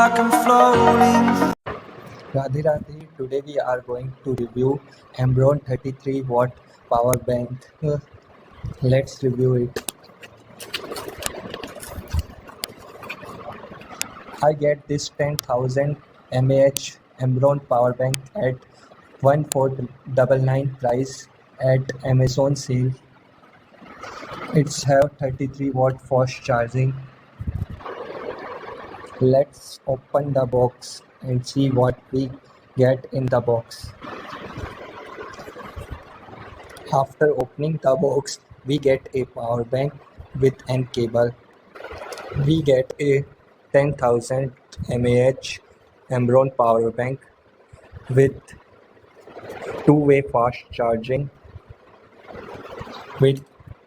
like I'm floating. Radhe Radhe, today we are going to review Ambrane 33 watt power bank. Let's review it. I get this 10,000 mAh Ambrane power bank at 1499 price at Amazon sale. It's have 33 watt fast charging. Let's open the box and see what we get in the box. After opening the box, we get a power bank with an cable. We get a 10,000 mAh Ambrane power bank with two-way fast charging with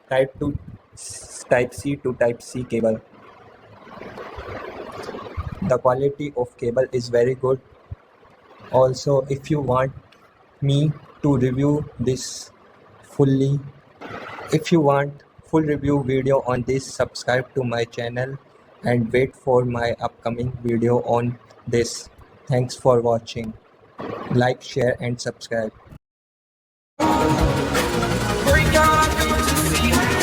Type C to Type C cable. The quality of cable is very good. Also, if you want me to review this fully, if you want full review video on this, subscribe to my channel and wait for my upcoming video on this. Thanks for watching. Like, share and subscribe. Break out, I need to see.